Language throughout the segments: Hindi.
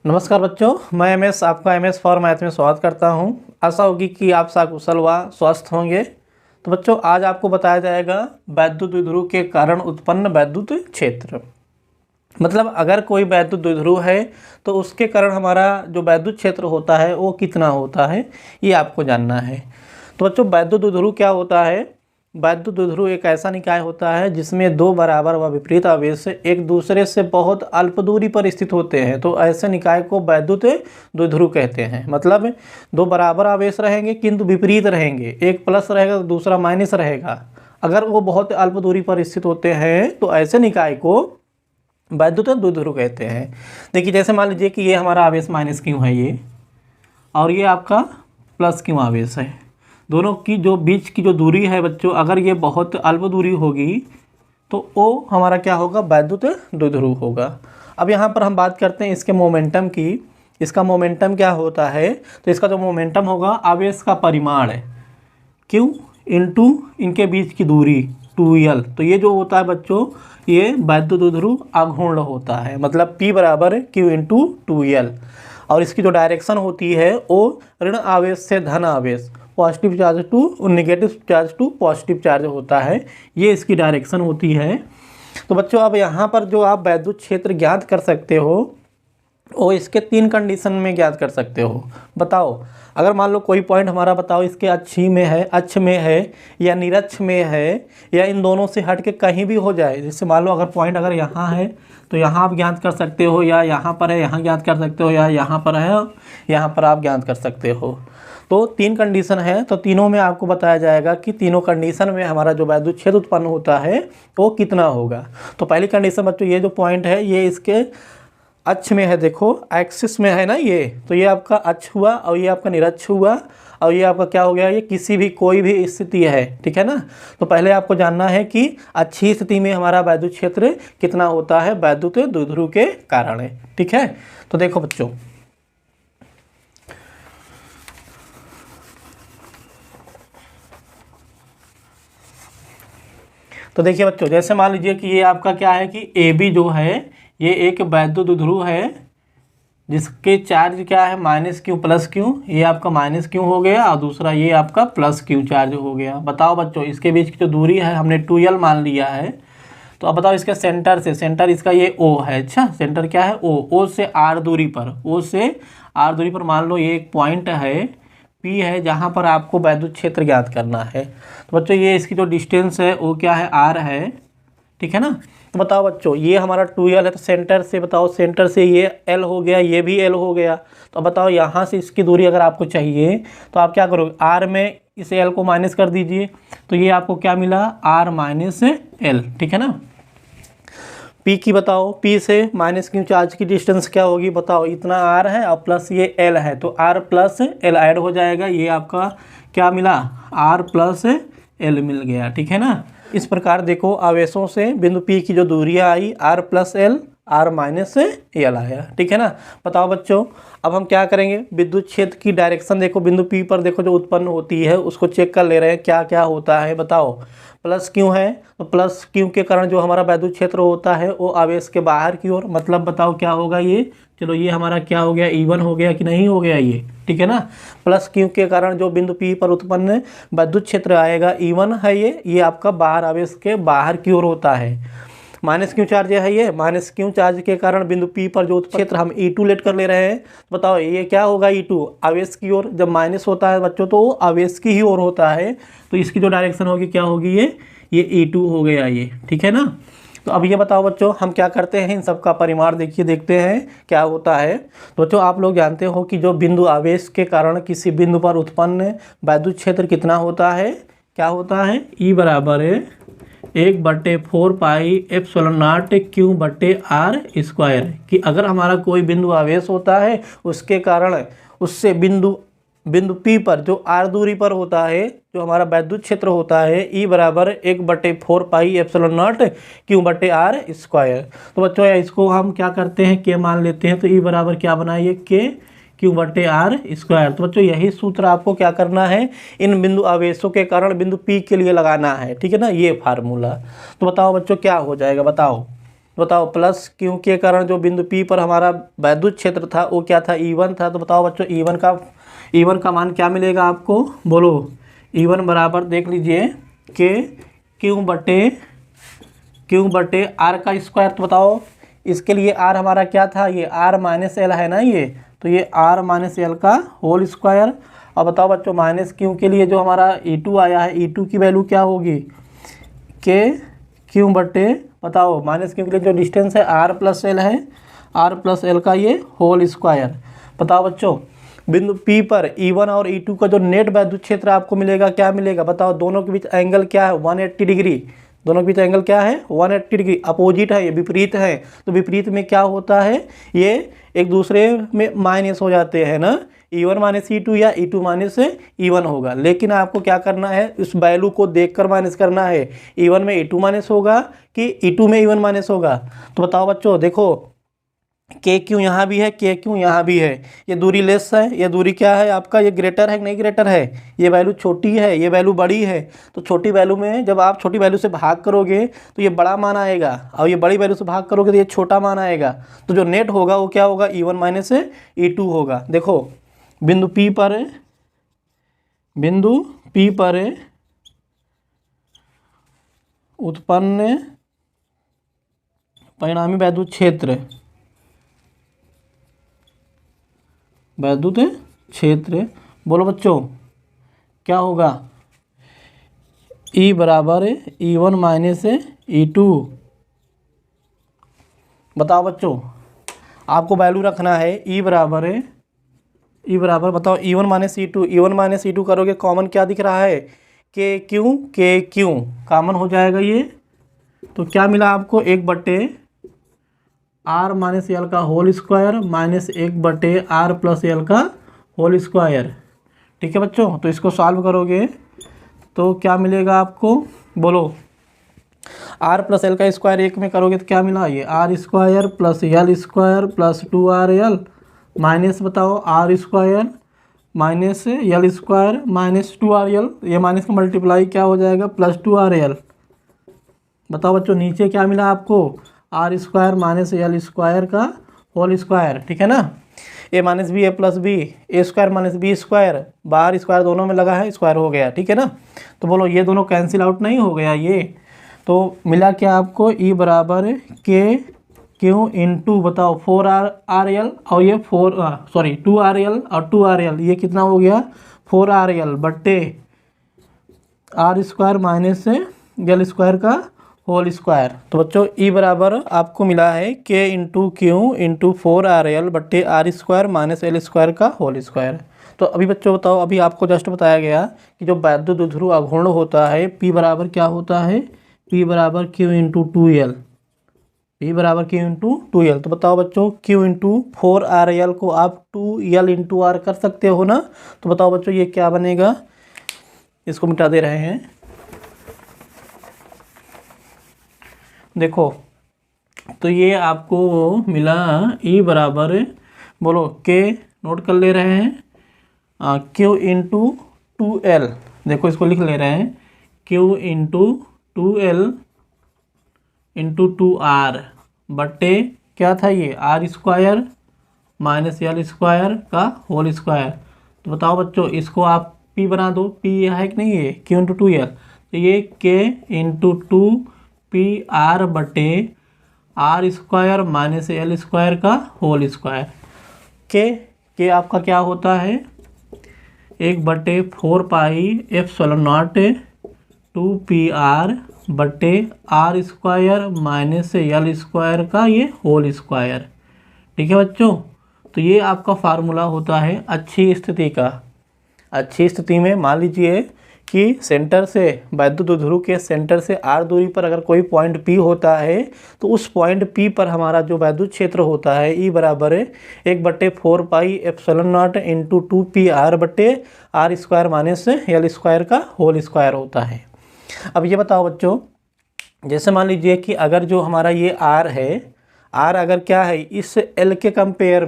नमस्कार बच्चों, मैं एमएस आपका एमएस फॉर मैथ में स्वागत करता हूं। आशा होगी कि आप सकुशल व स्वस्थ होंगे। तो बच्चों, आज आपको बताया जाएगा वैद्युत द्विध्रुव के कारण उत्पन्न वैद्युत क्षेत्र। मतलब अगर कोई वैद्युत द्विध्रुव है तो उसके कारण हमारा जो वैद्युत क्षेत्र होता है वो कितना होता है, ये आपको जानना है। तो बच्चों, वैद्युत द्विध्रुव क्या होता है? वैद्युत द्विध्रुव एक ऐसा निकाय होता है जिसमें दो बराबर व विपरीत आवेश एक दूसरे से बहुत अल्प दूरी पर स्थित होते हैं। तो ऐसे निकाय को वैद्युत द्विध्रुव कहते हैं। मतलब दो बराबर आवेश रहेंगे किंतु विपरीत रहेंगे, एक प्लस रहेगा तो दूसरा माइनस रहेगा। अगर वो बहुत अल्प दूरी पर स्थित होते हैं तो ऐसे निकाय को वैद्युत द्विध्रुव कहते हैं। देखिए, जैसे मान लीजिए कि ये हमारा आवेश माइनस क्यू है ये, और ये आपका प्लस क्यू आवेश है। दोनों की जो बीच की जो दूरी है बच्चों, अगर ये बहुत अल्प दूरी होगी तो वो हमारा क्या होगा? वैद्युत द्विध्रुव होगा। अब यहाँ पर हम बात करते हैं इसके मोमेंटम की। इसका मोमेंटम क्या होता है? तो इसका जो मोमेंटम होगा आवेश का परिमाण है Q इंटू इनके बीच की दूरी 2L। तो ये जो होता है बच्चों, ये वैद्युत द्विध्रुव अघूर्ण होता है। मतलब P बराबर Q इंटू 2L। और इसकी जो डायरेक्शन होती है वो ऋण आवेश से धन आवेश, positive charge to negative charge to positive charge होता है। ये इसकी डायरेक्शन होती है। तो बच्चों, अब यहाँ पर जो आप वैद्युत क्षेत्र ज्ञात कर सकते हो वो इसके 3 कंडीशन में ज्ञात कर सकते हो। बताओ, अगर मान लो कोई पॉइंट हमारा बताओ इसके अक्ष में है या निरक्ष में है या इन दोनों से हट के कहीं भी हो जाए। जैसे मान लो अगर पॉइंट अगर यहाँ है तो यहाँ आप ज्ञात कर सकते हो, या यहाँ पर है यहाँ ज्ञात कर सकते हो, या यहाँ पर है यहाँ पर आप ज्ञात कर सकते हो। तो 3 कंडीशन है, तो तीनों में आपको बताया जाएगा कि तीनों कंडीशन में हमारा जो वैद्युत क्षेत्र उत्पन्न होता है वो कितना होगा। तो पहली कंडीशन बच्चों, ये जो पॉइंट है ये इसके अक्ष में है। देखो एक्सिस में है ना ये, तो ये आपका अक्ष हुआ और ये आपका निरक्ष हुआ, और ये आपका क्या हो गया? ये किसी भी कोई भी स्थिति है, ठीक है ना। तो पहले आपको जानना है कि अच्छी स्थिति में हमारा वैद्युत क्षेत्र कितना होता है वैद्युत द्विध्रुव के कारण है, ठीक है। तो देखो बच्चों, तो देखिए बच्चों, जैसे मान लीजिए कि ये आपका क्या है कि AB जो है ये एक वैद्युत द्विध्रुव है जिसके चार्ज क्या है? Minus Q plus Q. ये आपका माइनस क्यू हो गया और दूसरा ये आपका प्लस क्यू चार्ज हो गया। बताओ बच्चों, इसके बीच की जो दूरी है हमने 2L मान लिया है। तो अब बताओ इसके सेंटर से, सेंटर इसका ये O है। अच्छा, सेंटर क्या है? O से R दूरी पर, O से R दूरी पर मान लो ये एक पॉइंट है P है जहाँ पर आपको वैद्युत क्षेत्र ज्ञात करना है। तो बच्चों, ये इसकी जो डिस्टेंस है वो क्या है? R है, ठीक है ना। तो बताओ बच्चों, ये हमारा 2L है, तो सेंटर से बताओ, सेंटर से ये L हो गया, ये भी L हो गया। तो बताओ यहाँ से इसकी दूरी अगर आपको चाहिए तो आप क्या करोगे? R में इस L को माइनस कर दीजिए, तो ये आपको क्या मिला? R माइनस L, ठीक है ना। P की बताओ, P से माइनस क्यू चार्ज की डिस्टेंस क्या होगी? बताओ, इतना R है और प्लस ये L है, तो R प्लस L ऐड हो जाएगा। ये आपका क्या मिला? R प्लस L मिल गया, ठीक है ना। इस प्रकार देखो, आवेशों से बिंदु P की जो दूरियां आई R plus L, R minus L आया, ठीक है ना। बताओ बच्चों, अब हम क्या करेंगे? विद्युत क्षेत्र की डायरेक्शन देखो, बिंदु P पर देखो जो उत्पन्न होती है उसको चेक कर ले रहे हैं क्या क्या होता है। बताओ, प्लस क्यू है तो प्लस क्यू के कारण जो हमारा वैद्युत क्षेत्र होता है वो आवेश के बाहर की ओर, मतलब बताओ क्या होगा ये? चलो, ये हमारा क्या हो गया? E1 हो गया कि नहीं हो गया ये, ठीक है ना। प्लस क्यू के कारण जो बिंदु P पर उत्पन्न वैद्युत क्षेत्र आएगा E1 है, ये आपका बाहर आवेश के बाहर की ओर होता है। माइनस क्यू चार्ज है, ये माइनस क्यू चार्ज के कारण बिंदु P पर जो क्षेत्र हम E2 लेट कर ले रहे हैं। बताओ ये क्या होगा? E2 आवेश की ओर। जब माइनस होता है बच्चों तो वो आवेश की ही ओर होता है, तो इसकी जो डायरेक्शन होगी क्या होगी? ये E2 हो गया ये, ठीक है ना। तो अब ये बताओ बच्चों, हम क्या करते हैं? इन सब का परिमाण देखते हैं क्या होता है। तो बच्चों, आप लोग जानते हो कि जो बिंदु आवेश के कारण किसी बिंदु पर उत्पन्न वैद्युत क्षेत्र कितना होता है? क्या होता है? E बराबर है 1/4 पाई एप्सिलॉन नॉट Q बटे R स्क्वायर। कि अगर हमारा कोई बिंदु आवेश होता है उसके कारण उससे बिंदु P पर जो R दूरी पर होता है जो हमारा वैद्युत क्षेत्र होता है E बराबर 1/4 पाई एप्सिलॉन नॉट Q बटे R स्क्वायर। तो बच्चों, इसको हम क्या करते हैं? K मान लेते हैं। तो E बराबर क्या बनाइए? K Q बटे R स्क्वायर। तो बच्चों, यही सूत्र आपको क्या करना है? इन बिंदु आवेशों के कारण बिंदु P के लिए लगाना है, ठीक है ना, ये फार्मूला। तो बताओ बच्चों क्या हो जाएगा? बताओ, बताओ प्लस क्यू के कारण जो बिंदु P पर हमारा वैद्युत क्षेत्र था वो क्या था, E1 था। तो बताओ बच्चों E1 का मान क्या मिलेगा आपको, बोलो। E1 बराबर देख लीजिए के क्यू बटे आर का स्क्वायर। तो बताओ इसके लिए आर हमारा क्या था, ये आर माइनस एल है ना, ये तो ये आर माइनस एल का होल स्क्वायर। और बताओ बच्चों माइनस क्यू के लिए जो हमारा E2 आया है, E2 की वैल्यू क्या होगी, के क्यू बटे, बताओ माइनस क्यू के लिए जो डिस्टेंस है आर प्लस एल है, आर प्लस एल का ये होल स्क्वायर। बताओ बच्चों बिंदु P पर E1 और E2 का जो नेट वैद्युत क्षेत्र आपको मिलेगा, क्या मिलेगा, बताओ। दोनों के बीच एंगल क्या है, 180 डिग्री। दोनों के बीच एंगल क्या है, 180 डिग्री। अपोजिट है, ये विपरीत है। तो विपरीत में क्या होता है, ये एक दूसरे में माइनस हो जाते हैं ना, E1 माइनस E2 या E2 माइनस E1 होगा। लेकिन आपको क्या करना है, इस वैल्यू को देखकर माइनस करना है। E1 में E2 माइनस होगा कि E2 में E1 माइनस होगा। तो बताओ बच्चों देखो के क्यू यहाँ भी है, के क्यू यहाँ भी है। ये दूरी लेस है, ये दूरी क्या है आपका, ये ग्रेटर है कि नहीं ग्रेटर है, ये वैल्यू छोटी है, ये वैल्यू बड़ी है। तो छोटी वैल्यू में जब आप छोटी वैल्यू से भाग करोगे तो ये बड़ा मान आएगा, और ये बड़ी वैल्यू से भाग करोगे तो ये छोटा मान आएगा। तो जो नेट होगा वो क्या होगा, E1 माइनस E2 होगा। देखो बिंदु P पर उत्पन्न परिणामी वैद्युत क्षेत्र बोलो बच्चों क्या होगा, E बराबर E1 माइनस E2। बताओ बच्चों आपको वैल्यू रखना है E बराबर बताओ E1 माइनस E2 करोगे, कॉमन क्या दिख रहा है, के क्यू कॉमन हो जाएगा ये। तो क्या मिला आपको, 1 बटे आर माइनस एल का होल स्क्वायर माइनस 1 बटे आर प्लस एल का होल स्क्वायर। ठीक है बच्चों, तो इसको सॉल्व करोगे तो क्या मिलेगा आपको, बोलो। आर प्लस एल का स्क्वायर 1 में करोगे तो क्या मिला, ये R square plus L square plus 2RL minus, बताओ R square minus L square minus 2RL, ये माइनस का मल्टीप्लाई क्या हो जाएगा, प्लस 2RL। बताओ बच्चों नीचे क्या मिला आपको, R square minus L square का होल स्क्वायर। ठीक है ना, A minus B A plus B, A square minus B square, बाहर स्क्वायर दोनों में लगा है, स्क्वायर हो गया। ठीक है ना, तो बोलो ये दोनों कैंसिल आउट नहीं हो गया ये। तो मिला क्या आपको, ई बराबर के क्यू इंटू, बताओ 4RL और ये 2RL और 2RL, ये कितना हो गया 4RL बट्टे R square minus L square का होल स्क्वायर। तो बच्चों ई बराबर आपको मिला है के इंटू क्यू इंटू 4RL बट्टे R square minus L square का होल स्क्वायर। तो अभी बच्चों बताओ, अभी आपको जस्ट बताया गया कि जो वैद्युत द्विध्रुव अघूर्ण होता है P बराबर क्या होता है, P बराबर Q इंटू 2L, P बराबर Q इंटू 2L। तो बताओ बच्चों Q इंटू 4RL को आप 2L इंटू R कर सकते हो ना। तो बताओ बच्चों ये क्या बनेगा, इसको मिटा दे रहे हैं। देखो तो ये आपको मिला E बराबर, बोलो के नोट कर ले रहे हैं, Q इंटू 2L। देखो इसको लिख ले रहे हैं, Q into 2L into 2R बट्टे क्या था ये R square minus L square का होल स्क्वायर। तो बताओ बच्चों इसको आप P बना दो, P है कि नहीं है, Q इंटू 2L। तो ये K इंटू 2PR बटे R square minus L square का होल स्क्वायर। के आपका क्या होता है, 1/4 पाई एप्सिलॉन नॉट 2PR बटे R square minus L square का ये होल स्क्वायर। ठीक है बच्चों, तो ये आपका फार्मूला होता है अच्छी स्थिति का। अच्छी स्थिति में मान लीजिए कि सेंटर से वैद्युत द्विध्रुव के सेंटर से R दूरी पर अगर कोई पॉइंट P होता है तो उस पॉइंट P पर हमारा जो वैद्युत क्षेत्र होता है E बराबर 1/4 pi epsilon not into 2PR बटे R square minus L square का होल स्क्वायर होता है। अब ये बताओ बच्चों, जैसे मान लीजिए कि अगर जो हमारा ये R है, R अगर क्या है इस L के कंपेयर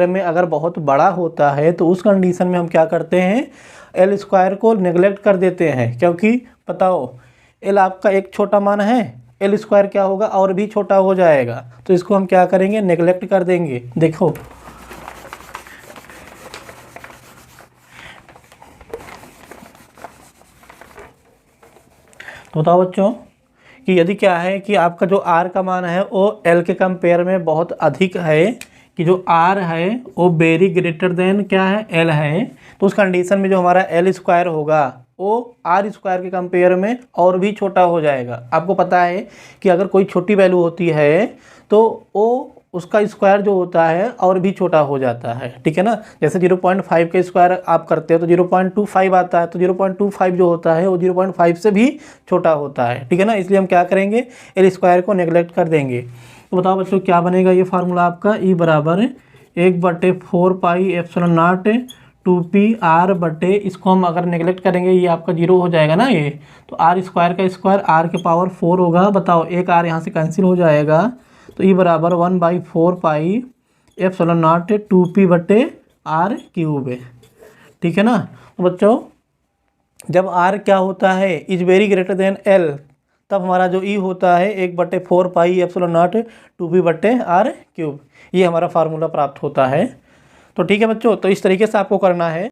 में अगर बहुत बड़ा होता है तो उस कंडीशन में हम क्या करते हैं, एल स्क्वायर को नेगलेक्ट कर देते हैं। क्योंकि बताओ एल आपका एक छोटा मान है एल स्क्वायर क्या होगा, और भी छोटा हो जाएगा। तो इसको हम क्या करेंगे, नेगलेक्ट कर देंगे। देखो तो बताओ बच्चों कि यदि क्या है कि आपका जो आर का मान है वो एल के कंपेयर में बहुत अधिक है, कि जो आर है वो वेरी ग्रेटर देन क्या है, एल है, तो उस कंडीशन में जो हमारा एल स्क्वायर होगा वो आर स्क्वायर के कंपेयर में और भी छोटा हो जाएगा। आपको पता है कि अगर कोई छोटी वैल्यू होती है तो वो उसका स्क्वायर जो होता है और भी छोटा हो जाता है, ठीक है ना। जैसे 0.5 का स्क्वायर आप करते हो तो 0.25 आता है, तो 0.25 जो होता है वो 0.5 से भी छोटा होता है, ठीक है ना। इसलिए हम क्या करेंगे, एल स्क्वायर को नेगलेक्ट कर देंगे। तो बताओ बच्चों क्या बनेगा ये फार्मूला आपका, ई बराबर 1/4 pi epsilon not 2p are बटे, इसको हम अगर नेगलेक्ट करेंगे ये आपका 0 हो जाएगा ना ये, तो आर स्क्वायर का स्क्वायर आर के पावर 4 होगा। बताओ एक आर यहाँ से कैंसिल हो जाएगा, तो ई बराबर 1/4 पाई एप्सिलॉन नॉट 2p बटे आर क्यूब है, ठीक है ना। तो बच्चों जब आर क्या होता है, is very greater than L, तब हमारा जो ई होता है 1/4 पाई एप्सिलॉन नॉट 2p बटे आर क्यूब, ये हमारा फार्मूला प्राप्त होता है। तो ठीक है बच्चों, तो इस तरीके से आपको करना है।